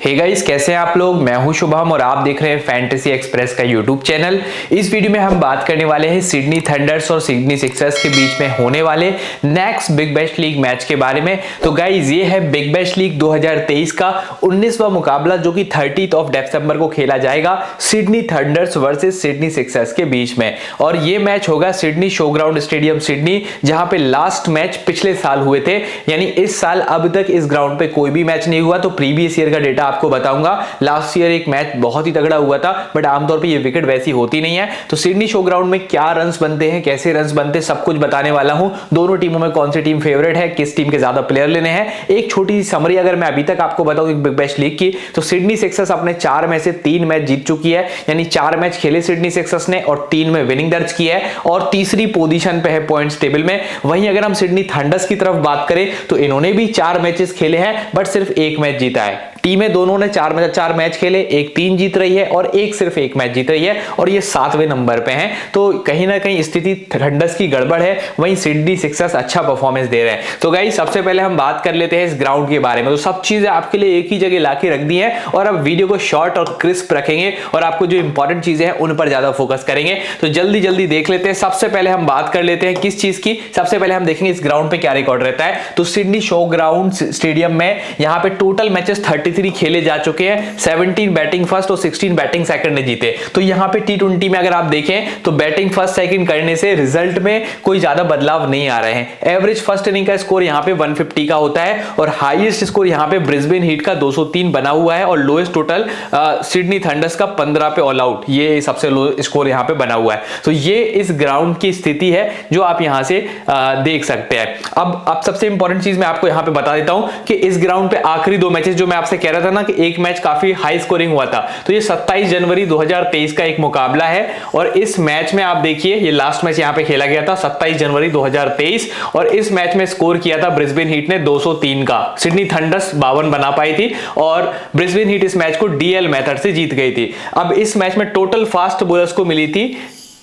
Hey guys, कैसे हैं आप लोग। मैं हूं शुभम और आप देख रहे हैं फैंटेसी एक्सप्रेस का यूट्यूब चैनल। इस वीडियो में हम बात करने वाले हैं सिडनी थंडर्स और सिडनी सिक्सर्स के बीच में होने वाले next big bash league match के बारे में। तो गाइस, ये है बिग बैश लीग 2023 का 19वां मुकाबला जो कि 30 दिसंबर को खेला जाएगा Sydney thunder's versus Sydney Sixers के बीच में। और ये मैच होगा Sydney show ground stadium Sydney, जहां पे लास्ट मैच पिछले साल हुए थे। यानी इस साल अब तक इस ग्राउंड पे कोई भी मैच नहीं हुआ। तो प्रीवियस ईयर का डेटा आपको बताऊंगा। लास्ट ईयर एक मैच बहुत ही तगड़ा हुआ था, बट आमतौर पे ये विकेट वैसी होती नहीं है। तो सिडनी शो ग्राउंड में क्या रन्स बनते हैं, कैसे रन्स बनते हैं, सब कुछ बताने वाला हूं। दोनों टीमों में कौन सी टीम फेवरेट है, किस टीम के ज्यादा प्लेयर लेने हैं, एक छोटी सी समरी अगर मैं अभी तक आपको बताऊं बिग बैश लीग की, तो सिडनी सिक्सर्स अपने 4 में से 3 मैच जीत चुकी है। यानी 4 मैच खेले सिडनी सिक्सर्स ने और 3 में विनिंग दर्ज की है और तीसरी पोजीशन पे है पॉइंट्स टेबल में। वहीं अगर हम सिडनी थंडर्स की तरफ बात करें तो इन्होंने भी 4 मैचेस खेले हैं, बट सिर्फ एक मैच जीता है। टीमें दोनों ने 4 मैच खेले, एक 3 जीत रही है और एक सिर्फ एक मैच जीत रही है और ये 7वें नंबर पे हैं। तो कहीं ना कहीं स्थिति थंडर्स की गड़बड़ है, वहीं सिडनी सिक्सर्स अच्छा परफॉर्मेंस दे रहे हैं। तो गाइस, सबसे पहले हम बात कर लेते हैं इस ग्राउंड के बारे में। तो सब चीजें आपके लिए एक ही जगह लाके रख दी है और अब वीडियो को शॉर्ट और क्रिस्प रखेंगे और आपको जो इंपॉर्टेंट चीजें हैं उन पर ज्यादा फोकस करेंगे। तो जल्दी जल्दी देख लेते हैं। सबसे पहले हम बात कर लेते हैं किस चीज की। सबसे पहले हम देखेंगे इस ग्राउंड पे क्या रिकॉर्ड रहता है। तो सिडनी शो ग्राउंड स्टेडियम में यहाँ पे टोटल मैचेस 33 खेले जा चुके हैं। 17 बैटिंग फर्स्ट और 16 बैटिंग सेकंड ने जीते। तो यहां पे टी20 में अगर आप देखें तो बैटिंग फर्स्ट सेकंड करने से रिजल्ट में कोई ज्यादा बदलाव नहीं आ रहे हैं। एवरेज फर्स्ट इनिंग का स्कोर यहां पे 150 का होता है और हाईएस्ट स्कोर यहां पे ब्रिस्बेन हीट का 203 बना हुआ है और लोएस्ट टोटल सिडनी थंडर्स का 15 पे ऑल आउट, ये सबसे लो स्कोर यहां पे बना हुआ है। तो ये इस ग्राउंड की स्थिति है जो आप यहां से देख सकते हैं। अब सबसे इंपॉर्टेंट चीज मैं आपको यहां पे बता देता हूं कि इस ग्राउंड पे आखिरी 2 मैचेस जो मैं आपसे कह रहा था ना कि एक मैच काफी हाई स्कोरिंग हुआ था, तो ये 27 जनवरी 2023 का एक मुकाबला है और इस मैच में आप देखिए ये लास्ट मैच यहां पे खेला गया था 27 जनवरी 2023 और इस मैच में स्कोर किया था ब्रिस्बेन हीट ने 203 का। सिडनी थंडर्स 52 बना पाई थी और ब्रिस्बेन हीट इस मैच को डीएल मेथड से जीत गई थी। अब इस मैच में टोटल फास्ट बॉलर्स को मिली थी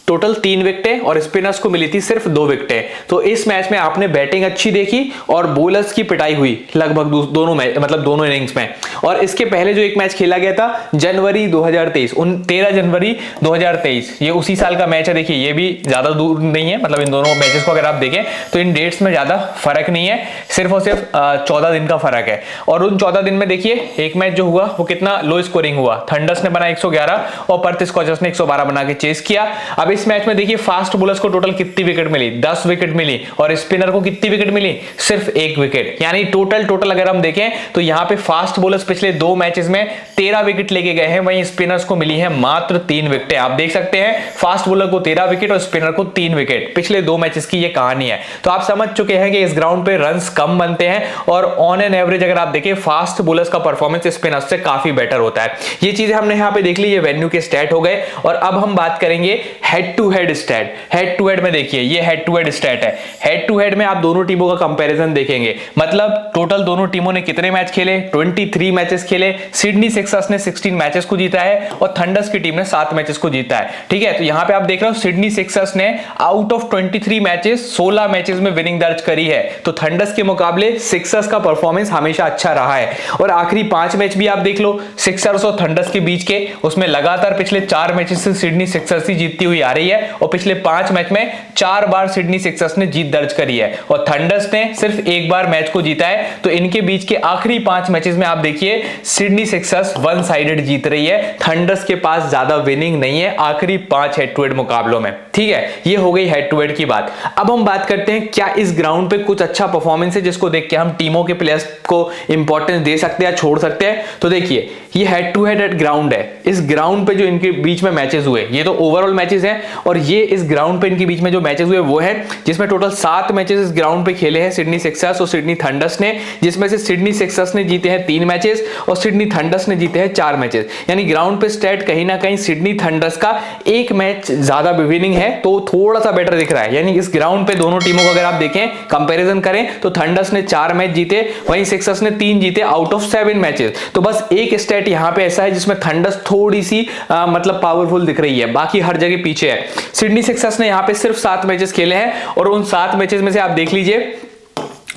टोटल 3 विकेटें और स्पिनर्स को मिली थी सिर्फ 2 विकेटें। तो इस मैच में आपने बैटिंग अच्छी देखी और बॉलर्स की पिटाई हुई लगभग दोनों मैच, मतलब दोनों इनिंग्स में। और इसके पहले जो एक मैच खेला गया था जनवरी 2023, 13 जनवरी 2023, ये उसी साल का मैच है। देखिए ये भी ज्यादा दूर नहीं है, मतलब इन दोनों मैचेस को अगर आप देखें तो इन डेट्स में ज्यादा फर्क नहीं है, सिर्फ और सिर्फ 14 दिन का फर्क है। और उन 14 दिन में देखिए एक मैच जो हुआ वो कितना लो स्कोरिंग हुआ। थंडर्स ने बना 111 और पर्थ स्कॉचर्स ने 112 बना के चेस किया। अब इस मैच में देखिए फास्ट बॉलर्स को टोटल कितनी विकेट मिली, 10 विकेट मिली और स्पिनर को कितनी विकेट मिली, सिर्फ 1 विकेट। यानी टोटल अगर हम देखें तो यहां पे फास्ट बॉलर्स पिछले 2 मैचेस में 13 विकेट लेके गए हैं, वहीं स्पिनर्स को मिली है मात्र 3 विकेटें। आप देख सकते हैं फास्ट बॉलर को 13 विकेट और स्पिनर को 3 विकेट। पिछले 2 मैचेस की ये कहानी है। तो आप समझ चुके हैं कि इस ग्राउंड पे रन्स कम बनते हैं और ऑन एन एवरेज अगर आप देखें फास्ट बॉलर्स का परफॉर्मेंस स्पिनर्स से काफी बेटर होता है। ये चीजें हमने यहां पे देख ली, ये वेन्यू के स्टैट हो गए। और अब हम बात करेंगे head to head stat. Head to head में देखिए ये हेड टू हेड स्टैट है। हेड टू हेड में आप दोनों टीमों का कंपैरिजन देखेंगे, मतलब टोटल दोनों टीमों ने कितने मैच खेले, 23 मैचेस खेले। सिडनी सिक्सर्स ने 16 मैचेस को जीता है और थंडर्स की टीम ने 7 मैचेस को जीता है। ठीक है, तो यहां पे आप देख रहे हो सिडनी सिक्सर्स ने आउट ऑफ 23 मैचेस 16 मैचेस में विनिंग दर्ज करी है। तो थंडर्स के मुकाबले सिक्सर्स का परफॉर्मेंस हमेशा अच्छा रहा है। और आखिरी 5 मैच भी आप देख लो सिक्सर्स और थंडर्स के बीच के, उसमें लगातार पिछले 4 मैचेस से सिडनी सिक्सर्स ही जीतती हुई आ रही है और पिछले 5 मैच में 4 बार सिडनी सिक्सर्स ने जीत दर्ज करी है और थंडर्स ने सिर्फ 1 बार मैच को जीता है। तो इनके बीच के आखिरी 5 मैचेस में आप देखिए सिडनी सिक्सर्स वन साइडेड जीत रही है, थंडर्स के पास ज्यादा विनिंग नहीं है आखिरी 5 हेड टू हेड मुकाबलों में। ठीक है, ये हो गई हेड टू हेड की बात। अब हम बात करते हैं क्या इस ग्राउंड पे कुछ अच्छा परफॉर्मेंस है जिसको देख के हम टीमों के प्लेयर्स को इंपॉर्टेंस दे सकते हैं, छोड़ सकते हैं। तो देखिए ये हेड टू हेड ग्राउंड है। इस ग्राउंड पे जो इनके बीच में मैचेस हुए, ये तो ओवरऑल मैचेस हैं और ये इस ग्राउंड पे इनके बीच में जो मैचेस हुए वो है जिसमें टोटल 7 मैचेस इस ग्राउंड पे खेले हैं सिडनी सिक्सर्स और सिडनी थंडर्स ने, जिसमें से सिडनी सिक्सर्स ने जीते हैं 3 मैचेस और सिडनी थंडर्स ने जीते हैं 4 मैचेस। यानी ग्राउंड पे स्टैट कहीं ना कहीं सिडनी थंडर्स का 1 मैच ज्यादा विनिंग है, तो थोड़ा सा बेटर दिख रहा है। यानी इस ग्राउंड पे दोनों टीमों को अगर आप देखें कंपैरिजन करें तो थंडर्स ने 4 मैच जीते, वहीं सिक्सर्स ने 3 जीते आउट ऑफ 7 मैचेस। तो बस एक स्टैट यहां पे ऐसा है जिसमें थंडर्स थोड़ी सी मतलब पावरफुल दिख रही है, बाकी हर जगह पीछे है। सिडनी सिक्सर्स ने यहां पे सिर्फ 7 मैचेस खेले हैं और उन 7 मैचेस में से आप देख लीजिए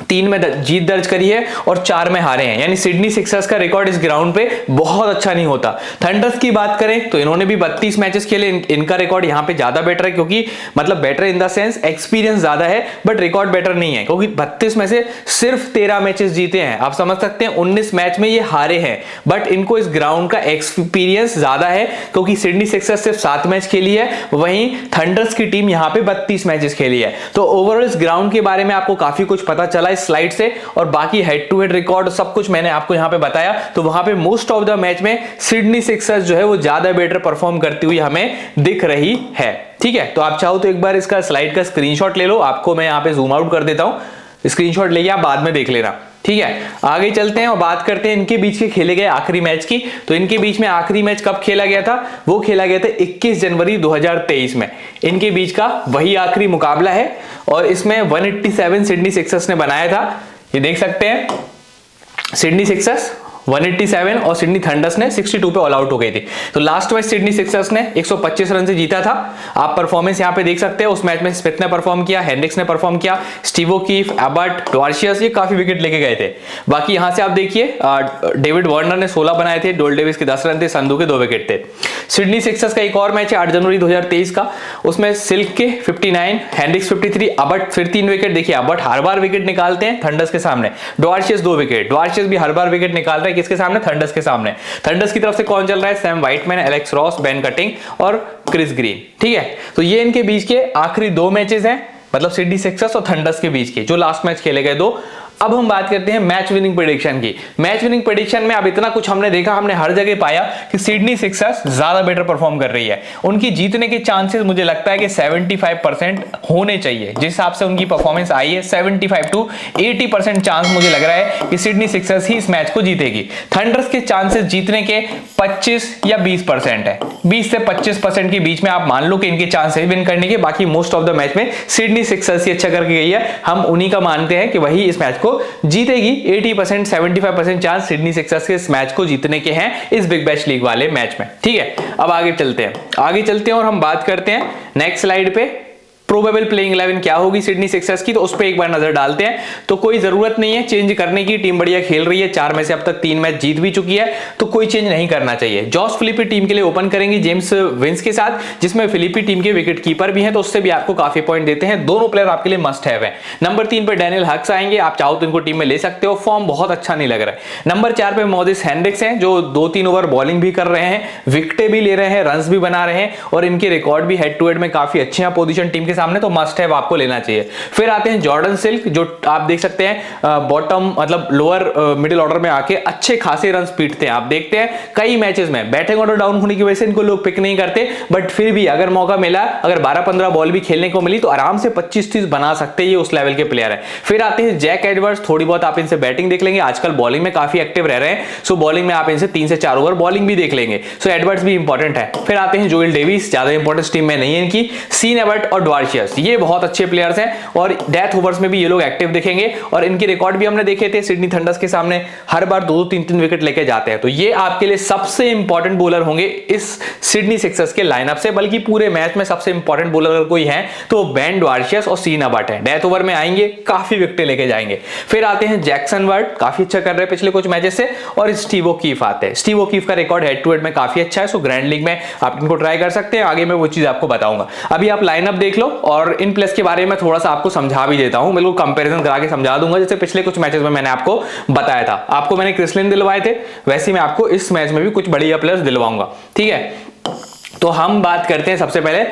3 में जीत दर्ज करी है और 4 में हारे हैं, यानी सिडनी सिक्सर्स का रिकॉर्ड इस ग्राउंड पे बहुत अच्छा नहीं होता। थंडर्स की बात करें तो इन्होंने भी 32 मैचेस खेले, इनका रिकॉर्ड यहाँ पे ज्यादा बेटर है, क्योंकि मतलब better in the sense experience ज्यादा है, बट रिकॉर्ड बेटर नहीं है, क्योंकि 32 में से सिर्फ 13 मैचेस जीते हैं। आप समझ सकते हैं 19 मैच में ये हारे हैं, बट इनको इस ग्राउंड का एक्सपीरियंस ज्यादा है, क्योंकि सिडनी सिक्सर्स सिर्फ 7 मैच खेली है, वहीं थंडर्स की टीम यहाँ पे 32 मैचेस खेली है। तो ओवरऑल इस ग्राउंड के बारे में आपको काफी कुछ पता चला इस स्लाइड से, और बाकी हेड टू हेड रिकॉर्ड सब कुछ मैंने आपको यहां पे बताया। तो वहां पे मोस्ट ऑफ द मैच में सिडनी सिक्सर्स जो है वो ज्यादा बेटर परफॉर्म करती हुई हमें दिख रही है। ठीक है, तो आप चाहो तो एक बार इसका स्लाइड का स्क्रीनशॉट ले लो, आपको मैं यहां पे जूम आउट कर देता हूं, स्क्रीनशॉट लेके आप बाद में देख लेना। ठीक है, आगे चलते हैं और बात करते हैं इनके बीच के खेले गए आखिरी मैच की। तो इनके बीच में आखिरी मैच कब खेला गया था? वो खेला गया था 21 जनवरी 2023 में। इनके बीच का वही आखिरी मुकाबला है और इसमें 187 सिडनी सिक्सर्स ने बनाया था। ये देख सकते हैं, सिडनी सिक्सर्स 187 और सिडनी थंडर्स ने 62 पे ऑल आउट हो गई थी। तो लास्ट मैच सिडनी सिक्सर्स ने 125 रन से जीता था। आप परफॉर्मेंस यहां पे देख सकते हैं, उस मैच में स्मिथ ने परफॉर्म किया, हेनरिक्स ने परफॉर्म किया, स्टीव ओकीफ, एबर्ट, डॉर्शियस ये काफी विकेट लेके गए थे। बाकी यहां से आप देखिए डेविड वार्नर ने 16 बनाए थे, डोल डेविस के 10 रन थे, संधू के 2 विकेट थे। सिडनी सिक्सर्स का एक और मैच है 8 जनवरी 2023 का, उसमें सिल्क के 59, हेनरिक्स 53, एबर्ट फिर 3 विकेट। देखिए एबर्ट हर बार विकेट निकालते हैं थंडर्स के सामने, डॉर्शियस 2 विकेट, डॉर्शियस भी हर बार विकेट निकाल रहे हैं किसके सामने? थंडर्स के सामने। थंडर्स की तरफ से कौन चल रहा है? Sam Whitman, Alex Ross, Ben cutting और क्रिस ग्रीन। ठीक है, तो ये इनके बीच के आखिरी 2 मैचेस हैं, मतलब सिडनी सिक्सर्स और थंडर्स के बीच के जो लास्ट मैच खेले गए 2। अब हम बात करते हैं मैच विनिंग प्रेडिक्शन की। मैच विनिंग प्रेडिक्शन में अब इतना कुछ हमने देखा, हमने हर जगह पाया कि सिडनी सिक्सर्स ज्यादा बेटर परफॉर्म कर रही है। उनकी जीतने के चांसेस मुझे लगता है कि 75% होने चाहिए। जिस हिसाब से उनकी परफॉर्मेंस आई है 75 to 80% चांस मुझे लग रहा है कि सिडनी सिक्सर्स ही इस मैच को जीतेगी। थंडर्स के चांसेस जीतने के 25 या 20% है, 20 से 25% के बीच में आप मान लो कि इनके चांस है विन करने के। बाकी मोस्ट ऑफ द मैच में सिडनी सिक्सर्स ही अच्छा करके गई है, हम उन्हीं का मानते हैं कि वही इस मैच को जीतेगी। 80% 75% चांस सिडनी सिक्सर्स के इस मैच को जीतने के हैं इस बिग बैश लीग वाले मैच में। ठीक है, अब आगे चलते हैं और हम बात करते हैं नेक्स्ट स्लाइड पे प्रोबेबल प्लेइंग 11 क्या होगी सिडनी सिक्सर्स की, तो उस पर एक बार नजर डालते हैं। तो कोई जरूरत नहीं है चेंज करने की, टीम बढ़िया खेल रही है, 4 में से अब तक 3 मैच जीत भी चुकी है, तो कोई चेंज नहीं करना चाहिए। जॉस फिलिपी टीम के लिए ओपन करेंगी जेम्स विंस के साथ, जिसमें फिलिपी टीम के विकेट कीपर भी हैं, तो उससे भी आपको काफी पॉइंट देते हैं। दोनों प्लेयर आपके लिए मस्ट हैव है। नंबर 3 पे डैनियल हक्स आएंगे, आप चाहो तो इनको टीम में ले सकते हो, फॉर्म बहुत अच्छा नहीं लग रहा है। नंबर 4 पे मोजिस हेनरिक्स हैं, जो 2-3 ओवर बॉलिंग भी कर रहे हैं, विकेटें भी ले रहे हैं, रन्स भी बना रहे हैं, और इनके रिकॉर्ड भी हेड टू हेड में काफी अच्छे हैं पोजीशन टीम के सामने, तो मस्ट है आपको लेना चाहिए। फिर आते हैं जॉर्डन सिल्क, जो आप देख सकते हैं बॉटम मतलब लोअर मिडिल ऑर्डर में आके अच्छे खासे रन पीटते हैं। आप देखते हैं कई मैचेस में बैटिंग ऑर्डर डाउन होने की वजह से इनको लोग पिक नहीं करते, बट फिर भी अगर मौका मिला, अगर 12-15 बॉल भी खेलने को मिली तो आराम से 25-30 बना सकते हैं, ये उस लेवल के प्लेयर है। फिर आते हैं जैक एडवर्ड्स, थोड़ी बहुत आप इनसे बैटिंग देख लेंगे, आजकल बॉलिंग में काफी एक्टिव रह रहे हैं, सो बॉलिंग में आप इनसे 3 से 4 ओवर बॉलिंग भी देख लेंगे, सो एडवर्ड्स भी इंपॉर्टेंट है। फिर आते हैं जोएल डेविस, ज्यादा इंपॉर्टेंस टीम में नहीं है इनकी, सीन एबर्ट और डॉर्शियस, ये बहुत अच्छे प्लेयर्स हैं और डेथ ओवर्स में भी ये लोग एक्टिव दिखेंगे, और इनके रिकॉर्ड भी हमने देखे थे सिडनी थंडर्स के सामने, हर बार 2-2 3-3 विकेट लेके जाते हैं। तो ये आपके लिए सबसे इंपॉर्टेंट बॉलर होंगे इस सिडनी सिक्सर्स के लाइनअप से, बल्कि पूरे मैच में सबसे इंपॉर्टेंट बॉलर अगर कोई है तो बेन डॉर्शियस और सीन एबर्ट है। डेथ ओवर में आएंगे, काफी विकेट लेके जाएंगे। फिर आते हैं जैक्सन वर्ड, काफी अच्छा कर रहे हैं पिछले कुछ मैचेस से, और स्टीव ओकीफ आते हैं। स्टीव ओकीफ का रिकॉर्ड हेड टू हेड में काफी अच्छा है, सो ग्रैंड लीग में आप इनको ट्राई कर सकते हैं, आगे मैं वो चीज आपको बताऊंगा। अभी आप लाइनअप देख लो और इन प्लेस के बारे में थोड़ा सा आपको समझा भी देता हूं, बिल्कुल कंपैरिजन करा के समझा दूंगा, जैसे पिछले कुछ मैचेस में मैंने आपको बताया था। आपको मैंने क्रिस लिन दिलवाए थे, वैसे मैं आपको इस मैच में भी कुछ बढ़िया प्लेयर्स दिलवाऊंगा। ठीक है, तो हम बात करते हैं, सबसे पहले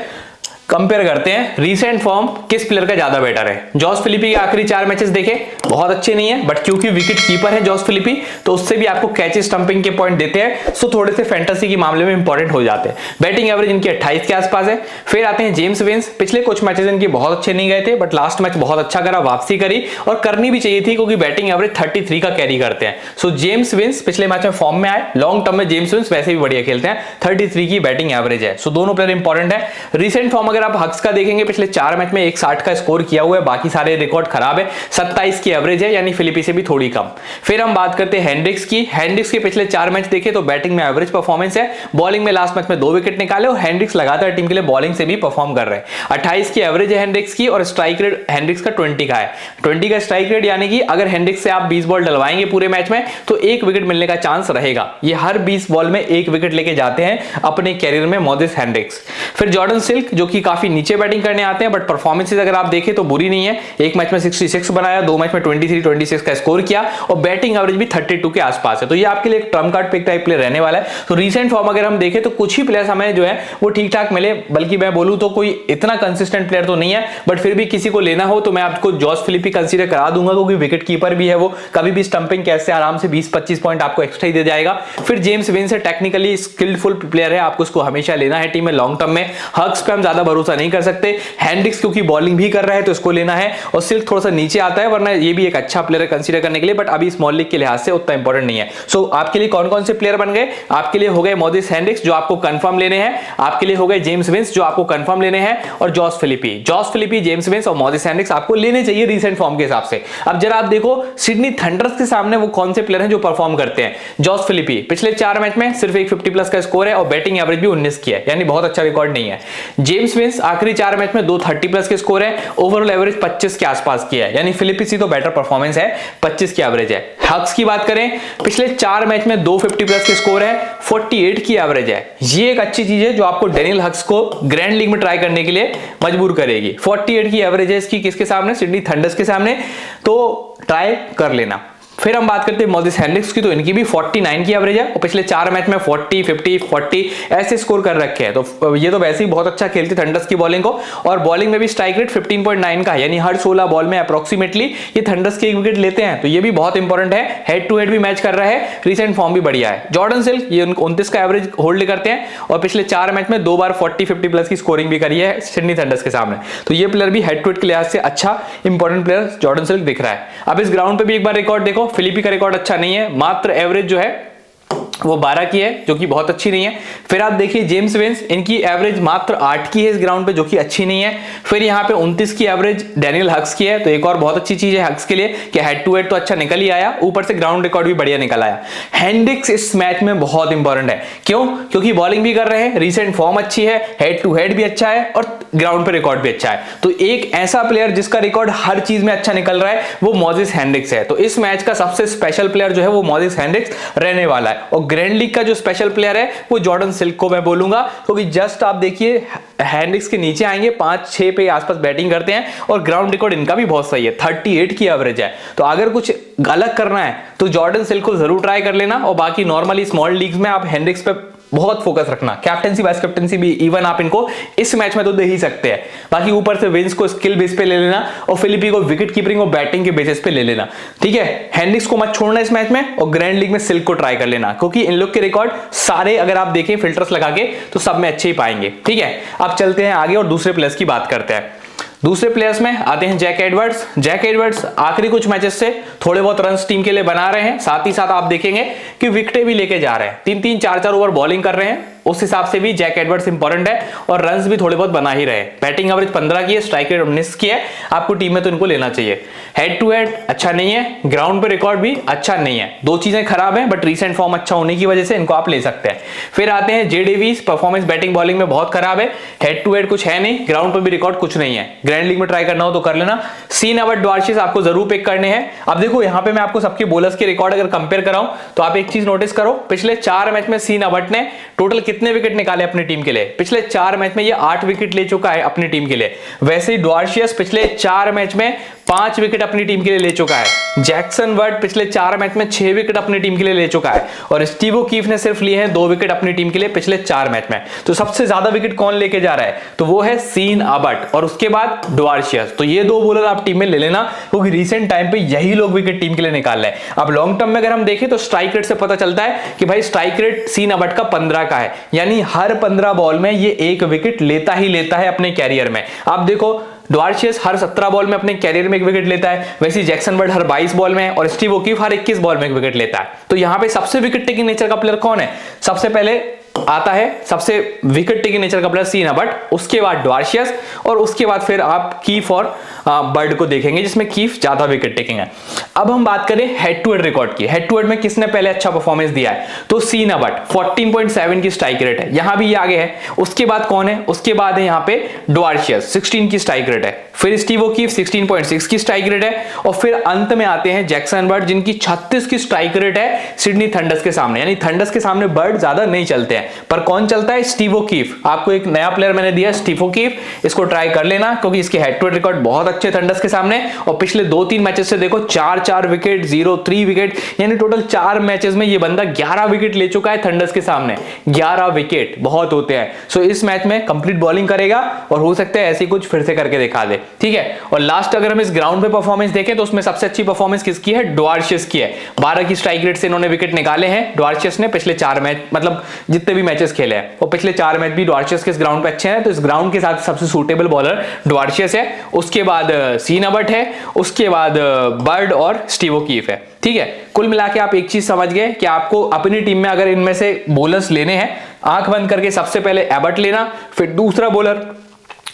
कंपेयर करते हैं रीसेंट फॉर्म किस प्लेयर का ज्यादा बेटर है। जॉस फिलिपी के आखिरी 4 मैचेस देखे, बहुत अच्छे नहीं है, बट क्योंकि विकेट कीपर है जॉस फिलिपी, तो उससे भी आपको कैच स्टंपिंग के पॉइंट देते हैं, सो थोड़े से फैंटेसी के मामले में इंपॉर्टेंट हो जाते हैं। बैटिंग एवरेज इनकी 28 के आसपास है। फिर आते हैं जेम्स विंस, पिछले कुछ मैचेस इनके बहुत अच्छे नहीं गए थे, बट लास्ट मैच बहुत अच्छा करा, वापसी करी, और करनी भी चाहिए थी क्योंकि बैटिंग एवरेज 33 का कैरी करते हैं। सो जेम्स विंस पिछले मैच में फॉर्म में आए, लॉन्ग टर्म में जेम्स विंस वैसे भी बढ़िया खेलते हैं, 33 की बैटिंग एवरेज है, सो दोनों प्लेयर इंपॉर्टेंट है। रिसेंट फॉर्म अगर आप हक्स का देखेंगे, पिछले 4 मैच में 160 का स्कोर किया हुआ है, बाकी सारे रिकॉर्ड खराब है, 27 की एवरेज है, यानी फिलिपी से भी थोड़ी कम। फिर हम बात करते हैं हेंड्रिक्स की। हेंड्रिक्स के पिछले 4 मैच देखे तो बैटिंग में एवरेज परफॉर्मेंस है, बॉलिंग में लास्ट मैच में 2 विकेट निकाले और हेंड्रिक्स लगातार टीम के लिए बॉलिंग से भी परफॉर्म कर रहे हैं। 28 की एवरेज है हेंड्रिक्स की और स्ट्राइक रेट हेंड्रिक्स का 20 का है। 20 का स्ट्राइक रेट, यानी कि अगर हेंड्रिक्स से आप 20 बॉल डलवाएंगे पूरे मैच में तो 1 विकेट मिलने का चांस रहेगा। ये हर 20 बॉल में 1 विकेट लेके जाते हैं अपने कैरियर में मोजिस हेंड्रिक्स। फिर जॉर्डन सिल्क, जो कि काफी नीचे बैटिंग करने आते हैं, बट परफॉर्मेंसेस अगर आप देखें तो बुरी नहीं है। एक मैच में 66 बनाया, 2 मैच में 23-26 का स्कोर किया और बैटिंग एवरेज भी 32 के आसपास है। तो ये आपके लिए एक trump card pick type player रहने वाला है। तो रीसेंट फॉर्म अगर हम देखें तो कुछ ही प्लेयर्स हमें जो है वो ठीक ठाक मिले, बल्कि मैं बोलूं तो कोई इतना कंसिस्टेंट प्लेयर तो नहीं है, बट फिर भी किसी को लेना हो तो मैं आपको जॉस फिलिपी कंसीडर करा दूंगा, क्योंकि विकेट कीपर भी है वो, कभी भी स्टंपिंग कैच से आराम से 20-25 पॉइंट आपको एक्स्ट्रा ही दे जाएगा। फिर जेम्स विंस है, टेक्निकली स्किलफुल प्लेयर है, आपको उसको हमेशा लेना है टीम में लॉन्ग टर्म में। हक्स पे हम ज्यादा भरोसा नहीं कर सकते। हेंड्रिक्स क्योंकि बॉलिंग भी कर रहा है तो इसको लेना है, और सिल्क थोड़ा सा नीचे आता है, वरना ये भी एक अच्छा प्लेयर है कंसीडर करने के लिए, बट अभी स्मॉल लीग के लिहाज से उतना इंपॉर्टेंट नहीं है। सो आपके लिए कौन कौन से प्लेयर बन गए? आपके लिए हो गए मोजिस हेंड्रिक्स जो आपको कंफर्म लेने हैं, आपके लिए हो गए जेम्स विंस जो आपको कंफर्म लेने हैं, और जॉस फिलिपी, जेम्स विंस और मोजिस हेंड्रिक्स आपको लेने चाहिए रीसेंट फॉर्म के हिसाब से। अब जरा आप देखो सिडनी थंडर्स के सामने वो कौन से प्लेयर हैं जो परफॉर्म करते हैं। जॉस फिलिपी पिछले 4 मैच में सिर्फ एक 50+ का स्कोर है और बैटिंग एवरेज भी 19 की है, यानी बहुत अच्छा रिकॉर्ड नहीं है। जेम्स विंस आखिरी 4 मैच में 2 30+ के स्कोर है, ओवरऑल एवरेज 25 के आसपास की है, यानी फिलिपी से तो बेटर परफॉर्मेंस है, 25 की एवरेज है। हक्स की बात करें, पिछले 4 मैच में 2 50+ के स्कोर है, 48 की एवरेज है। ये एक अच्छी चीज है जो आपको डेनियल हक्स को ग्रैंड लीग में ट्राई करने के लिए मजबूर करेगी। 48 की एवरेज है इसकी, किसके सामने? सिडनी थंडर्स के सामने, तो ट्राई कर लेना। फिर हम बात करते हैं मोजिस हेंड्रिक्स की, तो इनकी भी 49 की एवरेज है और पिछले 4 मैच में 40, 50, 40 ऐसे स्कोर कर रखे हैं। तो ये तो वैसे ही बहुत अच्छा खेलती थंडर्स की बॉलिंग को, और बॉलिंग में भी स्ट्राइक रेट 15.9 का है, यानी हर 16 बॉल में अप्रोक्सीमेटली ये थंडर्स के 1 विकेट लेते हैं, तो ये भी बहुत इंपॉर्टेंट है। हेड टू हेड भी मैच कर रहा है, रीसेंट फॉर्म भी बढ़िया है। जॉर्डन सिल्क ये 29 का एवरेज होल्ड करते हैं और पिछले 4 मैच में 2 बार 40-50+ की स्कोरिंग भी करी है सिडनी थंडर्स के सामने, तो ये प्लेयर भी हेड टू हेड के लिहाज से अच्छा इंपॉर्टेंट प्लेयर जॉर्डन सिल्क दिख रहा है। अब इस ग्राउंड पे भी एक बार रिकॉर्ड देखो, फिलिपी का रिकॉर्ड अच्छा नहीं है, मात्र एवरेज जो है वो 12 की है, जो कि बहुत अच्छी नहीं है। फिर आप देखिए जेम्स विंस, इनकी एवरेज मात्र 8 की है इस ग्राउंड पे, जो कि अच्छी नहीं है। फिर यहाँ पे 29 की एवरेज डेनियल हक्स की है, तो एक और बहुत अच्छी चीज है हक्स के लिए कि हेड टू हेड तो अच्छा निकल ही आया, ऊपर से ग्राउंड रिकॉर्ड भी बढ़िया निकल आया। हेंड्रिक्स इस मैच में बहुत इंपॉर्टेंट है, क्यों? क्योंकि बॉलिंग भी कर रहे हैं, रीसेंट फॉर्म अच्छी है, हेड टू हेड भी अच्छा है और ग्राउंड पे रिकॉर्ड भी अच्छा है। तो एक ऐसा प्लेयर जिसका रिकॉर्ड हर चीज में अच्छा निकल रहा है वो मोजिस हेंड्रिक्स है। तो इस मैच का सबसे स्पेशल प्लेयर जो है वो मोजिस हेंड्रिक्स रहने वाला है, और ग्रैंड लीग का जो स्पेशल प्लेयर है वो जॉर्डन सिल्क को मैं बोलूंगा, क्योंकि जस्ट आप देखिए हेंड्रिक्स के नीचे आएंगे, 5-6 पे आसपास बैटिंग करते हैं और ग्राउंड रिकॉर्ड इनका भी बहुत सही है, 38 की एवरेज है। तो अगर कुछ अलग करना है तो जॉर्डन सिल्क को जरूर ट्राई कर लेना, और बाकी नॉर्मली स्मॉल लीग्स में आप हेंड्रिक्स पे बहुत फोकस रखना। कैप्टेंसी वाइस कैप्टेंसी भी इवन आप इनको इस मैच में तो दे ही सकते हैं, बाकी ऊपर से विंस को स्किल बेस पे ले लेना और फिलिपी को विकेट कीपिंग और बैटिंग के बेसिस पे ले लेना, ठीक है। हेंड्रिक्स को मत छोड़ना इस मैच में, और ग्रैंड लीग में सिल्क को ट्राई कर लेना, क्योंकि इन लोग के रिकॉर्ड सारे अगर आप देखें फिल्टर्स लगा के तो सब में अच्छे ही पाएंगे, ठीक है। अब चलते हैं आगे और दूसरे प्लेयर्स की बात करते हैं। दूसरे प्लेयर्स में आते हैं जैक एडवर्ड्स। जैक एडवर्ड्स आखिरी कुछ मैचेस से थोड़े बहुत रन्स टीम के लिए बना रहे हैं, साथ ही साथ आप देखेंगे कि विकेटें भी लेके जा रहे हैं, 3-3, 4-4 ओवर बॉलिंग कर रहे हैं, उस हिसाब से भी जैक एडवर्ड्स इंपॉर्टेंट है, और रन्स भी थोड़े बहुत बना ही रहे। बैटिंग एवरेज 15 की है, स्ट्राइक रेट 19 की है, आपको टीम में तो इनको लेना चाहिए। हेड टू हेड अच्छा नहीं है, ग्राउंड पे रिकॉर्ड भी अच्छा नहीं है, 2 चीजें खराब हैं, बट रीसेंट फॉर्म अच्छा होने की वजह से इनको आप ले सकते हैं। फिर आते हैं जे डेविस, परफॉर्मेंस बैटिंग बॉलिंग में बहुत खराब है, हेड टू हेड कुछ है नहीं, ग्राउंड पर भी रिकॉर्ड कुछ नहीं है। ग्रैंड लीग में ट्राई करना हो तो कर लेना। सीन अबट ड्वार्शिस आपको जरूर पिक करने हैं। अब देखो यहाँ पे मैं आपको सबके बॉलर्स के रिकॉर्ड अगर कंपेयर कराऊं तो आप एक चीज नोटिस करो, पिछले 4 मैच में सीन अबट ने टोटल कितने विकेट निकाले अपनी टीम के लिए? पिछले 4 मैच में ये 8 विकेट ले चुका है अपनी टीम के लिए। वैसे ही ड्वार्शियस पिछले 4 मैच में 5 विकेट अपनी टीम के लिए ले चुका है। जैक्सन वर्ड पिछले 4 मैच में 6 विकेट अपनी टीम के लिए ले चुका है, और स्टीव ओकीफ ने सिर्फ लिए हैं 2 विकेट अपनी टीम के लिए पिछले 4 मैच में। तो सबसे ज्यादा विकेट कौन लेके जा रहा है? तो वो है सीन अबट, और उसके बाद ड्वार्शियस। तो ये 2 बॉलर आप टीम में ले लेना, क्योंकि रीसेंट टाइम पे यही लोग विकेट टीम के लिए निकाल रहे हैं। अब लॉन्ग टर्म में अगर हम देखें तो स्ट्राइक रेट से पता चलता है कि भाई स्ट्राइक रेट सीन अबट का 15 का है, यानी हर 15 बॉल में ये 1 विकेट लेता ही लेता है अपने कैरियर में। आप देखो ड्वार्शियस हर 17 बॉल में अपने कैरियर में 1 विकेट लेता है, वैसे ही जैक्सन बर्ड हर 22 बॉल में, और स्टीव ओकीफ हर 21 बॉल में 1 विकेट लेता है। तो यहाँ पे सबसे विकेट टेकिंग नेचर का प्लेयर कौन है? सबसे पहले आता है सबसे विकेट टेकिंग नेचर का प्लेयर सीन बट उसके बाद ड्वार्शियस और उसके बाद फिर आप कीफ और बर्ड को देखेंगे जिसमें कीफ ज्यादा विकेट टेकिंग है। अब हम बात करें हेड टू हेड रिकॉर्ड की, हेड टू हेड में किसने पहले अच्छा परफॉर्मेंस दिया है, तो सीना बट 14.7 की स्ट्राइक रेट है, यहां भी ये आगे है। उसके बाद कौन है, उसके बाद है यहाँ पे ड्वार्शियस 16 की स्ट्राइक रेट है, फिर स्टीव ओकीफ 16.6 की स्ट्राइक रेट है और फिर अंत में आते हैं जैक्सन बर्ड जिनकी 36 की स्ट्राइक रेट है सिडनी थंडर्स के सामने। यानी थंडर्स के सामने बर्ड ज्यादा नहीं चलते हैं, पर कौन चलता है, स्टीव ओकीफ। आपको एक नया प्लेयर मैंने दिया स्टीव ओकीफ, इसको ट्राई कर लेना क्योंकि इसके हेड टू हेड रिकॉर्ड बहुत अच्छे थंडर्स के सामने और पिछले 2-3 मैचेस से देखो 4-4 विकेट, 0-3 विकेट, यानी टोटल 4 मैचेस में ये बंदा 11 विकेट ले चुका है थंडर्स के सामने। 11 विकेट बहुत होते हैं। सो इस मैच में कंप्लीट बॉलिंग करेगा और हो सकता है ऐसी कुछ फिर से करके दिखा दे, ठीक है। और लास्ट अगर हम इस ग्राउंड पे परफॉर्मेंस देखें तो उसमें सबसे अच्छी परफॉर्मेंस किसकी है, ड्वार्शियस की है। 12 की स्ट्राइक रेट से इन्होंने विकेट निकाले हैं ड्वार्शियस ने पिछले 4 मैच, मतलब जितने भी मैचेस खेले हैं और पिछले 4 मैच भी ड्वार्शियस के इस ग्राउंड पे अच्छे हैं। तो इस ग्राउंड के साथ सबसे सूटेबल बॉलर ड्वार्शियस है, उसके बाद सीन अबट है, उसके बाद बर्ड और स्टीव ओकीफ है, ठीक है। कुल मिला के आप एक चीज समझ गए कि आपको अपनी टीम में अगर इनमें से बॉलर्स लेने हैं, आंख बंद करके सबसे पहले एबट लेना, फिर दूसरा बॉलर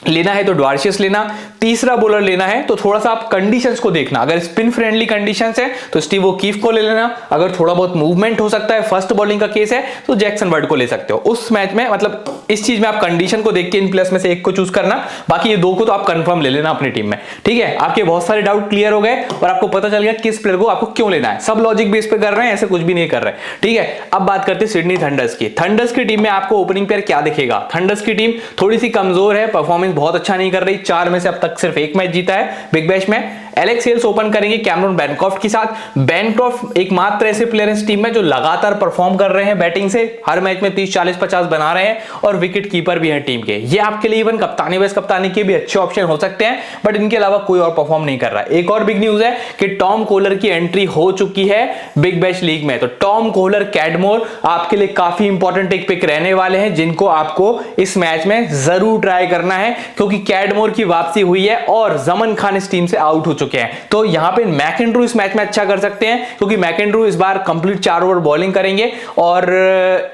लेना है तो ड्वार्शियस लेना, तीसरा बॉलर लेना है तो थोड़ा सा आप कंडीशंस को देखना। अगर स्पिन फ्रेंडली कंडीशंस है तो स्टीव ओकीफ को ले लेना, अगर थोड़ा बहुत मूवमेंट हो सकता है, फर्स्ट बॉलिंग का केस है तो जैक्सन बर्ड को ले सकते हो उस मैच में। मतलब इस चीज में आप कंडीशन को देख के इन प्लेयर्स में से एक को चूज करना, बाकी ये दो को तो आप कंफर्म ले लेना अपनी टीम में, ठीक है। आपके बहुत सारे डाउट क्लियर हो गए और आपको पता चल गया किस प्लेयर को आपको क्यों लेना है। सब लॉजिक बेस पे कर रहे हैं, ऐसे कुछ भी नहीं कर रहे, ठीक है। अब बात करते हैं सिडनी थंडर्स की। थंडर्स की टीम में आपको ओपनिंग पेयर क्या दिखेगा, थंडर्स की टीम थोड़ी सी कमजोर है, परफॉर्मेंस बहुत अच्छा नहीं कर रही। 4 में से अब तक सिर्फ 1 मैच जीता है बिग बैश में। एलेक्स हेल्स ओपन करेंगे कैमरन बैनक्रॉफ्ट के साथ। बैनक्रॉफ्ट एकमात्र ऐसे प्लेयर इस टीम में जो लगातार परफॉर्म कर रहे हैं बैटिंग से, हर मैच में 30, 40, 50 बना रहे हैं और विकेट कीपर भी है टीम के। ये आपके लिए इवन कप्तानी वाइस कप्तानी के भी अच्छे ऑप्शन हो सकते हैं, बट इनके अलावा कोई और परफॉर्म नहीं कर रहा है। एक और बिग न्यूज है कि टॉम कोहलर की एंट्री हो चुकी है बिग बैश लीग में। तो टॉम कोहलर, कैडमोर आपके लिए काफी इंपॉर्टेंट एक पिक रहने वाले हैं जिनको आपको इस मैच में जरूर ट्राई करना है, क्योंकि कैडमोर की वापसी हुई है और जमन खान इस टीम से आउट हो चुके हैं। तो यहां पे मैकेंड्रू इस मैच में अच्छा कर सकते हैं, क्योंकि मैकेंड्रू इस बार कंप्लीट 4 ओवर बॉलिंग करेंगे और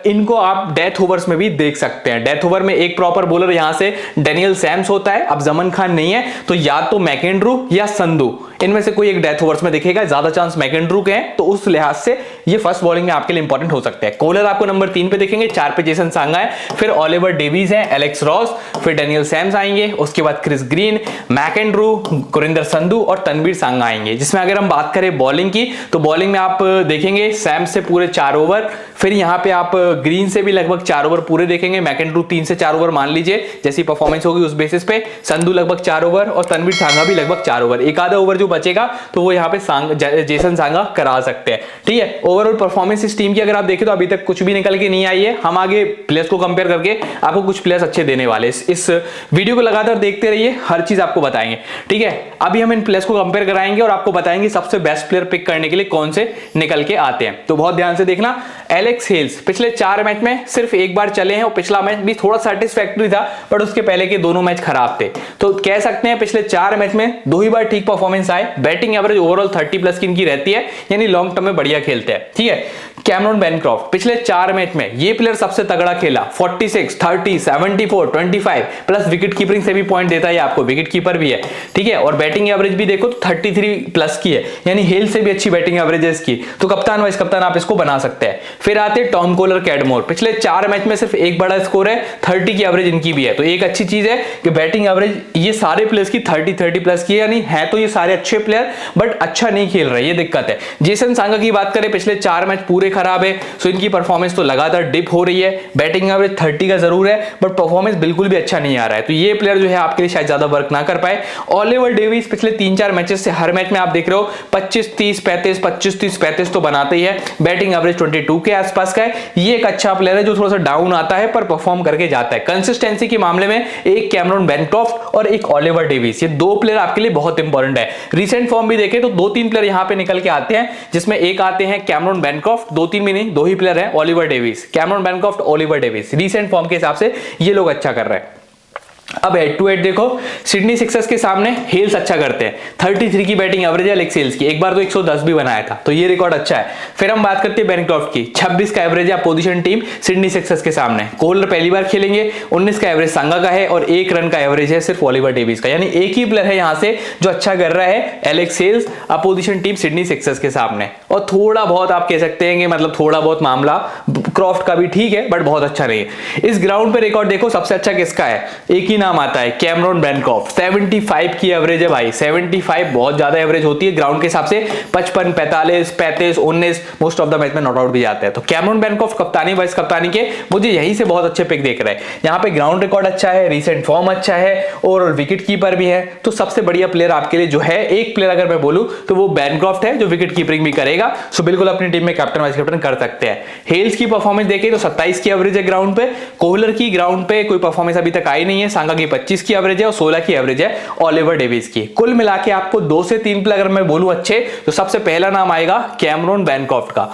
इनको आप डेथ ओवर्स में भी देख सकते हैं। डेथ ओवर में एक प्रॉपर बॉलर यहां से डेनियल सैम्स होता है, अब जमन खान नहीं है तो या तो मैकेंड्रू या संधू, इनमें से कोई एक डेथ ओवर्स में दिखेगा। ज्यादा चांस मैकेंड्रू के हैं, तो उस लिहाज से ये फर्स्ट बॉलिंग में आपके लिए इंपॉर्टेंट हो सकते हैं। कोहलर आपको नंबर 3 पे दिखेंगे, 4 पे जेसन सांगा है, फिर ओलिवर डेविस है, एलेक्स रॉस, फिर डेनियल सैम्स आएंगे, उसके बाद Chris Green, McAndrew, Gurinder Sandhu और तनवीर सांगा आएंगे। जिसमें अगर हम बात करें बॉलिंग की तो बॉलिंग में आप देखेंगे सैम्स से पूरे 4 ओवर, फिर यहां पे आप ग्रीन से भी लगभग 4 ओवर पूरे देखेंगे, मैकेंड्रू 3 से 4 ओवर मान लीजिए, जैसी परफॉर्मेंस होगी उस बेसिस पे, संधू लगभग 4 ओवर और तनवीर सांगा भी लगभग 4 ओवर। एक आधा ओवर जो बचेगा तो वो यहाँ पे जेसन सांगा करा सकते हैं, ठीक है। ओवरऑल परफॉर्मेंस इस टीम की अगर आप देखें तो अभी तक कुछ भी निकल के नहीं आई है। हम आगे प्लेयर्स को कंपेयर करके आपको कुछ प्लेयर्स अच्छे देने वाले। इस वीडियो को लगातार देखते रहिए, हर चीज आपको बताएंगे, ठीक है। अभी हम इन प्लेयर्स को कंपेयर कराएंगे और आपको बताएंगे सबसे बेस्ट प्लेयर पिक करने के लिए कौन से निकल के आते हैं, तो बहुत ध्यान से देखना। एलेक्स हेल्स पिछले 4 मैच में सिर्फ एक बार चले हैं और पिछला मैच भी थोड़ा सैटिस्फैक्टरी था, बट उसके पहले के दोनों मैच खराब थे। तो कह सकते हैं पिछले 4 मैच में 2 ही बार ठीक परफॉर्मेंस आए। बैटिंग एवरेज ओवरऑल 30+ की इनकी रहती है, यानी लॉन्ग टर्म में बढ़िया खेलते हैं, ठीक है। कैमरन बैनक्रॉफ्ट पिछले 4 मैच में ये प्लेयर सबसे तगड़ा खेला, 46, 30, 74, 25 प्लस विकेट कीपिंग से भी पॉइंट देता है आपको, विकेट कीपर भी है, ठीक है। और बैटिंग एवरेज भी देखो तो 33+ की है, यानी हेल से भी अच्छी बैटिंग एवरेज है इसकी। तो कप्तान वाइस कप्तान आप इसको बना सकते हैं। फिर आते टॉम कोहलर, कैडमोर, पिछले 4 मैच में सिर्फ एक बड़ा स्कोर है, 30 की एवरेज इनकी भी है। तो एक अच्छी चीज है कि बैटिंग एवरेज ये सारे प्लेयर्स की 30+ की है, यानी है तो ये सारे अच्छे प्लेयर बट अच्छा नहीं खेल रहे, ये दिक्कत है। जेसन सांगा की बात करें, पिछले 4 मैच पूरे खराब है, सो इनकी परफॉर्मेंस तो लगातार डिप हो रही है। बैटिंग एवरेज 30 का जरूर है बट परफॉर्मेंस बिल्कुल भी अच्छा नहीं आ रहा है, तो ये प्लेयर जो है आपके लिए शायद ज्यादा वर्क ना कर पाए। ओलिवर डेविस पिछले 3-4 मैचेस से हर मैच में आप देख रहे हो 25-30, 35, 25-30, 35 तो बनाते ही है। बैटिंग एवरेज 22 के आसपास का है। ये एक अच्छा प्लेयर है जो थोड़ा सा डाउन आता है पर परफॉर्म करके जाता है। कंसिस्टेंसी के मामले में एक कैमरन बैनक्रॉफ्ट और एक ओलिवर डेविस, ये 2 प्लेयर आपके लिए बहुत इंपॉर्टेंट है। रिसेंट फॉर्म भी देखें तो 2-3 प्लेयर यहां पे निकल के आते हैं, जिसमें एक आते हैं कैमरन बैनक्रॉफ्ट, 2-3 में नहीं 2 ही प्लेयर हैं, Oliver Davis, Cameron Bancroft, Oliver Davis. Recent form के हिसाब से ये लोग अच्छा कर रहे हैं। अब हेड टू हेड देखो, सिडनी सिक्सर्स के सामने हेल्स अच्छा करते हैं, 33 की बैटिंग एवरेज है एलेक्स हेल्स की, एक बार तो 110 भी बनाया था, तो ये रिकॉर्ड अच्छा है। फिर हम बात करते हैं बैनक्रॉफ्ट की, 26 का एवरेज है अपोजिशन टीम सिडनी सिक्सर्स के सामने। कोहलर पहली बार खेलेंगे, 19 का एवरेज सांगा का है और 1 रन का एवरेज है सिर्फ ओलिवर डेविस का, यानी एक ही प्लेयर है यहां से जो अच्छा कर रहा है, Alex Hales opposition team Sydney Sixers के सामने। और थोड़ा बहुत आप कह सकते हैं कि मतलब थोड़ा बहुत मामला क्रॉफ्ट का भी ठीक है, बट बहुत अच्छा नहीं है। इस ग्राउंड पे रिकॉर्ड देखो सबसे अच्छा किसका है, एक ही नाम आता है, कैमरॉन बैनक्रॉफ्ट। 75 की एवरेज है भाई, 75 बहुत ज्यादा एवरेज होती है ग्राउंड के हिसाब से। 55, 45, 35, 19 मोस्ट ऑफ द मैच में नॉट आउट भी जाते हैं। तो कैमरॉन बैनक्रॉफ्ट कप्तानी वाइस कप्तानी के मुझे यहीं से बहुत अच्छे पिक देख रहे हैं। यहाँ पे ग्राउंड रिकॉर्ड अच्छा है, रिसेंट फॉर्म अच्छा है और विकेट कीपर भी है, तो सबसे बढ़िया प्लेयर आपके लिए जो है, एक प्लेयर अगर मैं बोलूं तो वो बैनक्रॉफ्ट है जो विकेट कीपिंग भी करेगा। सो बिल्कुल अपनी टीम में कैप्टन वाइस कैप्टन कर सकते हैं। हेल्स की परफॉर्मेंस देखें तो 27 की एवरेज है ग्राउंड पे, कोहलर की ग्राउंड पे कोई परफॉर्मेंस अभी तक आई नहीं है, सांगा की 25 की एवरेज है और 16 की एवरेज है ओलिवर डेविस की। कुल मिला के आपको 2 से 3 प्लेयर अगर मैं बोलूं अच्छे, तो सबसे पहला नाम आएगा कैमरॉन बैनक्रॉफ्ट का,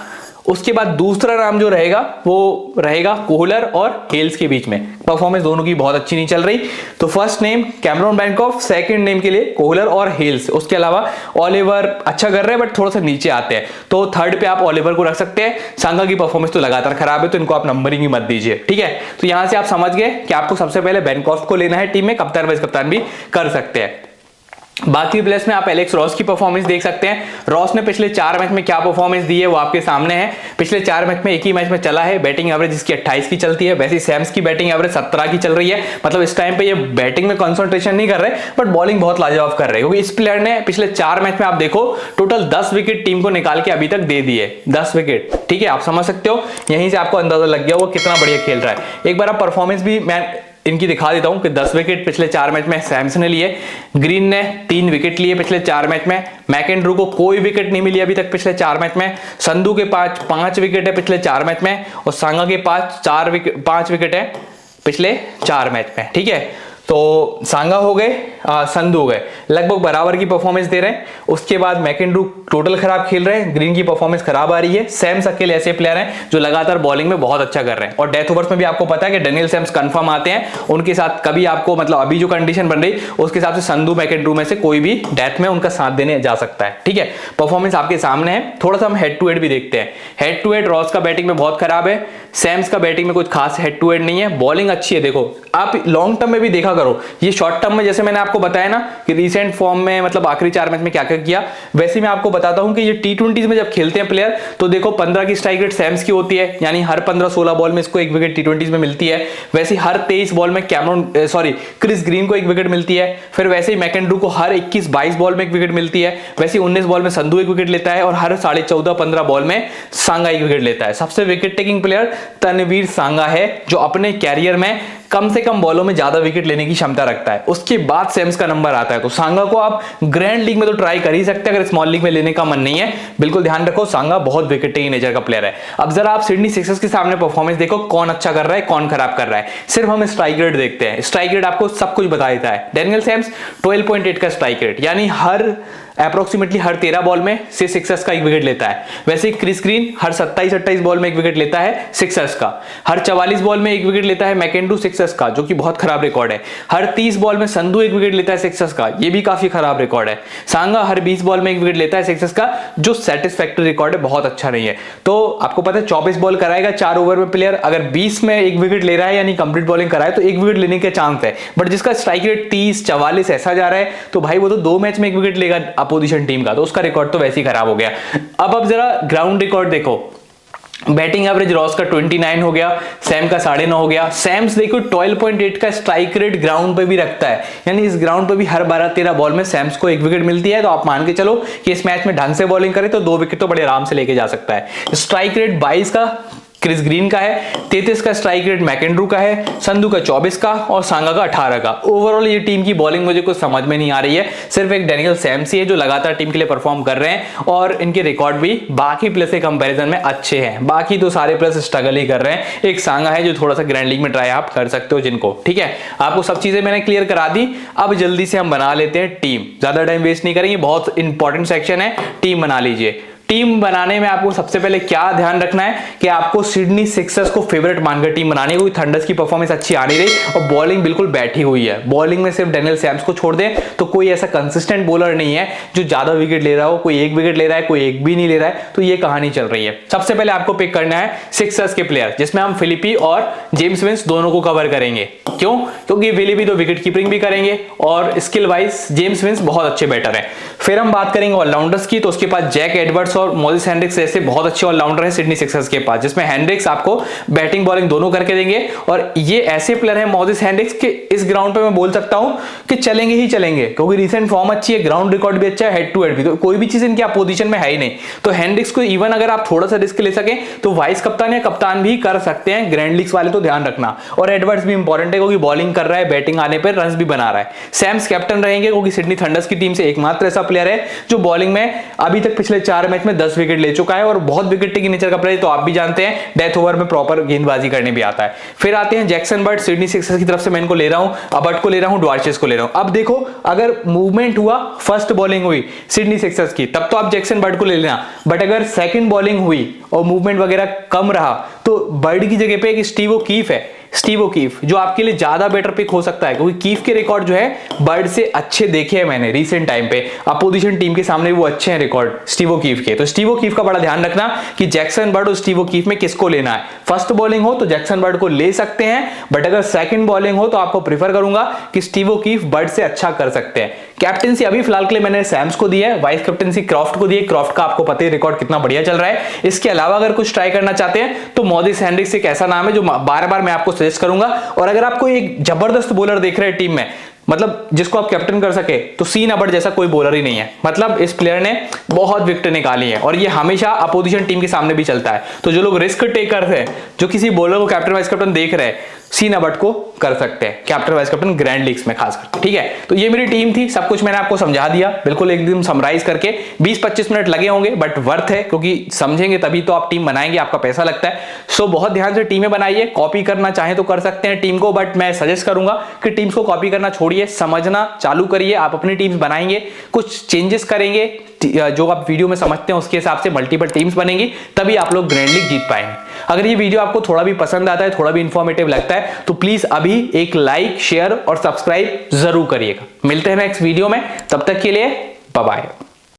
उसके बाद दूसरा नाम जो रहेगा वो रहेगा कोहलर और हेल्स के बीच में। परफॉर्मेंस दोनों की बहुत अच्छी नहीं चल रही, तो first name Cameron Bancroft, second name के लिए कोहलर और हेल्स। उसके अलावा ओलिवर अच्छा कर रहे हैं बट थोड़ा सा नीचे आते हैं, तो थर्ड पे आप ओलिवर को रख सकते हैं। सांगा की परफॉर्मेंस तो लगातार खराब है, तो इनको आप नंबरिंग ही मत दीजिए, ठीक है। तो यहां से आप समझ गए कि आपको सबसे पहले बैनक्रॉफ्ट को लेना है टीम में, कप्तान वाइस कप्तान भी कर सकते हैं। बाकी प्लेयर्स में आप एलेक्स रॉस की परफॉर्मेंस देख सकते हैं। रॉस ने पिछले 4 मैच में क्या परफॉर्मेंस दी है वो आपके सामने है। पिछले 4 मैच में एक ही मैच में चला है, बैटिंग एवरेज इसकी 28 की चलती है। वैसे सैम्स की बैटिंग एवरेज 17 की चल रही है, मतलब इस टाइम पे ये बैटिंग में कंसंट्रेशन नहीं कर रहे, बट बॉलिंग बहुत लाजवाब कर रहे हैं, क्योंकि इस प्लेयर ने पिछले 4 मैच में आप देखो टोटल 10 विकेट टीम को निकाल के अभी तक दे दिए, 10 विकेट, ठीक है। आप समझ सकते हो, यहीं से आपको अंदाजा लग गया वो कितना बढ़िया खेल रहा है। एक बार आप परफॉर्मेंस भी मैं इनकी दिखा देता हूं कि 10 विकेट पिछले 4 मैच में सैम्स ने लिए, ग्रीन ने 3 विकेट लिए पिछले 4 मैच में, मैकेंड्रू को कोई विकेट नहीं मिली अभी तक पिछले 4 मैच में, संधू के 5 विकेट है पिछले 4 मैच में और सांगा के 5 विकेट है पिछले 4 मैच में, ठीक है। तो सांगा हो गए, संधू हो गए, लगभग बराबर की परफॉर्मेंस दे रहे हैं। उसके बाद मैकेंड्रू टोटल खराब खेल रहे हैं, ग्रीन की परफॉर्मेंस खराब आ रही है। सैम्स अकेले ऐसे प्लेयर हैं जो लगातार बॉलिंग में बहुत अच्छा कर रहे हैं, और डेथ ओवर्स में भी आपको पता है कि डेनियल सैम्स कंफर्म आते हैं, उनके साथ कभी आपको मतलब अभी जो कंडीशन बन रही उसके हिसाब से संधू मैकेंड्रू में से कोई भी डेथ में उनका साथ देने जा सकता है, ठीक है। परफॉर्मेंस आपके सामने है। थोड़ा सा हम हेड टू हेड भी देखते हैं। हेड टू हेड रॉस का बैटिंग में बहुत खराब है, सैम्स का बैटिंग में कुछ खास हेड टू हेड नहीं है, बॉलिंग अच्छी है। देखो आप लॉन्ग टर्म में भी देखा करो, ये शॉर्ट टर्म में जैसे मैंने आपको बताया ना कि रीसेंट फॉर्म में मतलब आखिरी 4 मैच में क्या क्या किया, वैसे मैं आपको बताता हूं कि ये टी20 में जब खेलते हैं प्लेयर, तो देखो 15 की स्ट्राइक रेट सैम्स की होती है, यानी हर 15-16 बॉल में इसको 1 विकेट टी20 में मिलती है। वैसे हर 23 बॉल में क्रिस ग्रीन को 1 विकेट मिलती है। फिर वैसे ही मैकेंड्रू को हर 21-22 बॉल में 1 विकेट मिलती है। वैसे 19 बॉल में संधू 1 विकेट लेता है और हर 14.5-15 बॉल में सांगा 1 विकेट लेता है। सबसे विकेट टेकिंग प्लेयर तनवीर सांगा है, जो अपने कैरियर में कम से कम बॉलों में ज्यादा विकेट लेने की क्षमता रखता है। उसके बाद सैम्स का नंबर आता है। तो सांगा को आप ग्रैंड लीग में तो ट्राई कर ही सकते हैं, अगर स्मॉल लीग में लेने का मन नहीं है। बिल्कुल ध्यान रखो, सांगा बहुत विकेट टेकिंग नेचर का प्लेयर है। अब जरा आप सिडनी सिक्सर्स के सामने परफॉर्मेंस देखो, कौन अच्छा कर रहा है कौन खराब कर रहा है। सिर्फ हम स्ट्राइक रेट देखते हैं, स्ट्राइक रेट आपको सब कुछ बता देता है। डेनियल सैम्स 12.8 का स्ट्राइक रेट, यानी अप्रोक्सीमेटली हर 13 बॉल में से सिक्सर्स का 1 विकेट लेता है। वैसे ही क्रिस ग्रीन हर 27-28 बॉल में 1 विकेट लेता है सिक्सर्स का। हर 44 बॉल में 1 विकेट लेता है मैकेंड्रू सिक्सर्स का, जो कि बहुत खराब रिकॉर्ड है। हर 30 बॉल में संधू 1 विकेट लेता है सिक्सर्स का, ये भी काफी खराब रिकॉर्ड है। सांगा हर 20 बॉल में 1 विकेट लेता है सिक्सर्स का, जो सेटिस्फैक्टरी रिकॉर्ड है, बहुत अच्छा नहीं है। तो आपको पता है 24 बॉल कराएगा 4 ओवर में प्लेयर, अगर 20 में 1 विकेट ले रहा है यानी कंप्लीट बॉलिंग कराए तो 1 विकेट लेने के चांस है। बट जिसका स्ट्राइक रेट 30-44 ऐसा जा रहा है, तो भाई वो तो 2 मैच में 1 विकेट लेगा अपोजिशन टीम का, तो उसका रिकॉर्ड तो वैसे ही खराब हो गया। अब जरा ग्राउंड रिकॉर्ड देखो, बैटिंग एवरेज रॉस का 29 हो गया, सैम का 9.5 हो गया। सैम्स देखो 12.8 का स्ट्राइक रेट ग्राउंड पे भी रखता है, यानी इस ग्राउंड पे भी हर 12-13 बॉल में सैम्स को 1 विकेट मिलती है। तो आप मान के चलो कि इस मैच में ढंग से बॉलिंग करे तो 2 विकेट तो बड़े आराम से लेके जा सकता है। स्ट्राइक रेट 22 का क्रिस ग्रीन का है, 33 का स्ट्राइक रेट मैकेंड्रू का है, संधू का 24 का और सांगा का 18 का। ओवरऑल ये टीम की बॉलिंग मुझे कुछ समझ में नहीं आ रही है। सिर्फ एक डेनियल सैम्स ही है जो लगातार टीम के लिए परफॉर्म कर रहे हैं, और इनके रिकॉर्ड भी बाकी प्लेयर्स के कंपैरिजन में अच्छे हैं। बाकी तो सारे प्लेयर्स स्ट्रगल ही कर रहे हैं। एक सांगा है जो थोड़ा सा ग्रैंड लीग में ट्राई आप कर सकते हो जिनको, ठीक है। आपको सब चीजें मैंने क्लियर करा दी। अब जल्दी से हम बना लेते हैं टीम, ज्यादा टाइम वेस्ट नहीं करेंगे, बहुत इंपॉर्टेंट सेक्शन है, टीम बना लीजिए। टीम बनाने में आपको सबसे पहले क्या ध्यान रखना है कि आपको सिडनी सिक्सर्स को फेवरेट मानकर टीम बनानी है, क्योंकि थंडर्स की परफॉर्मेंस अच्छी आ नहीं रही और बॉलिंग बिल्कुल बैठी हुई है। बॉलिंग में सिर्फ डैनियल सैम्स को छोड़ दें तो कोई ऐसा कंसिस्टेंट बॉलर नहीं है जो ज्यादा विकेट ले रहा हो। कोई एक विकेट ले रहा है, कोई एक भी नहीं ले रहा है, तो ये कहानी चल रही है। सबसे पहले आपको पिक करना है सिक्सर्स के प्लेयर, जिसमें हम फिलिपी और जेम्स विंस दोनों को कवर करेंगे। क्यों? क्योंकि फिलिपी तो विकेट कीपिंग भी करेंगे और स्किल वाइज जेम्स विंस बहुत अच्छे बैटर हैं। फिर हम बात करेंगे ऑलराउंडर्स की, तो उसके पास जैक एडवर्ड्स और मोजिस हेनरिक्स जैसे बहुत अच्छे ऑलराउंडर हैं सिडनी सिक्सर्स के पास, जिसमें हेनरिक्स आपको बैटिंग बॉलिंग दोनों करके देंगे। और ये ऐसे प्लेयर हैं मोजिस हेनरिक्स के, इस ग्राउंड पे मैं बोल सकता हूं कि चलेंगे ही चलेंगे, क्योंकि रिसेंट फॉर्म अच्छी है, ग्राउंड रिकॉर्ड भी अच्छा है, हेड टू हेड भी, तो कोई भी चीज इनकी अपोजिशन में है ही नहीं। तो हेनरिक्स को इवन अगर आप थोड़ा सा रिस्क ले सके तो वाइस कप्तान या कप्तान भी कर सकते हैं, ग्रैंड लीग्स वाले तो ध्यान रखना। और एडवर्ड्स भी इंपॉर्टेंट है, क्योंकि बॉलिंग कर रहा है, बैटिंग आने पर रन भी बना रहा है। सैम्स कैप्टन रहेंगे, क्योंकि सिडनी थंडर्स की टीम से एकमात्र ऐसा प्लेयर है जो बॉलिंग में अभी तक पिछले 4 मैच में 10 विकेट ले चुका है और बहुत विकेट टेकिंग नेचर का प्लेयर, तो आप भी जानते हैं डेथ ओवर में प्रॉपर गेंदबाजी करने भी आता है। फिर आते हैं जैक्सन बर्ड, सिडनी सिक्सर्स की तरफ से मैं इनको ले रहा हूं, अबर्ट को ले रहा हूं, ड्वार्चेस को ले रहा हूं। अब देखो, अगर मूवमेंट हुआ, फर्स्ट बॉलिंग हुई सिडनी सिक्सर्स की, तब तो आप जैक्सन बर्ड को ले लेना, बट अगर सेकंड बॉलिंग हुई और मूवमेंट वगैरह कम रहा तो बर्ड की जगह पे एक स्टीव ओकीफ है, स्टीव ओकीफ, जो आपके लिए ज्यादा बेटर पिक हो सकता है, क्योंकि कीफ के रिकॉर्ड जो है बर्ड से अच्छे देखे हैं मैंने रिसेंट टाइम पे, अपोजिशन टीम के सामने वो अच्छे हैं रिकॉर्ड स्टीव ओकीफ के। तो स्टीव ओकीफ का बड़ा ध्यान रखना कि जैक्सन बर्ड और स्टीव ओकीफ में किसको लेना है। फर्स्ट बॉलिंग हो तो जैक्सन बर्ड को ले सकते हैं, बट अगर सेकंड बॉलिंग हो तो आपको प्रीफर करूंगा कि स्टीव ओकीफ बर्ड से अच्छा कर सकते हैं। कैप्टेंसी अभी फिलहाल के लिए मैंने सैम्स को दी है, वाइस कैप्टेंसी क्रॉफ्ट को दी है। क्रॉफ्ट का आपको पता है रिकॉर्ड कितना बढ़िया चल रहा है। इसके अलावा अगर कुछ ट्राई करना चाहते हैं तो मोजिस हेनरिक्स एक ऐसा नाम है जो बार बार मैं आपको सजेस्ट करूंगा। और अगर आपको एक जबरदस्त बॉलर देख रहे हैं टीम में, मतलब जिसको आप कैप्टन कर सके, तो सीन अबर्ट जैसा कोई बॉलर ही नहीं है। मतलब इस प्लेयर ने बहुत विकेट निकाली है और ये हमेशा अपोजिशन टीम के सामने भी चलता है। तो जो लोग रिस्क टेकर हैं, जो किसी बॉलर को कैप्टन वाइस कैप्टन देख रहे हैं, सीन अबर्ट को कर सकते हैं, captain vice captain grand leagues में खास करके। ठीक है, तो ये मेरी टीम थी, सब कुछ मैंने आपको समझा दिया, बिल्कुल एकदम समराइज करके। 20-25 मिनट लगे होंगे, बट वर्थ है, क्योंकि समझेंगे तभी तो आप टीम बनाएंगे, आपका पैसा लगता है। सो बहुत ध्यान से टीमें बनाइए, कॉपी करना चाहें तो कर सकते हैं टीम को, बट मैं सजेस्ट करूंगा कि टीम्स को कॉपी करना छोड़िए, समझना चालू करिए। आप अपनी टीम्स बनाएंगे, कुछ चेंजेस करेंगे, जो आप वीडियो में समझते हैं उसके हिसाब से मल्टीपल टीम्स बनेंगी, तभी आप लोग ग्रैंड लीग जीत पाएंगे। अगर ये वीडियो आपको थोड़ा भी पसंद आता है, थोड़ा भी इंफॉर्मेटिव लगता है, तो प्लीज अभी एक लाइक, शेयर और सब्सक्राइब जरूर करिएगा। मिलते हैं नेक्स्ट वीडियो में, तब तक के लिए बाय बाय।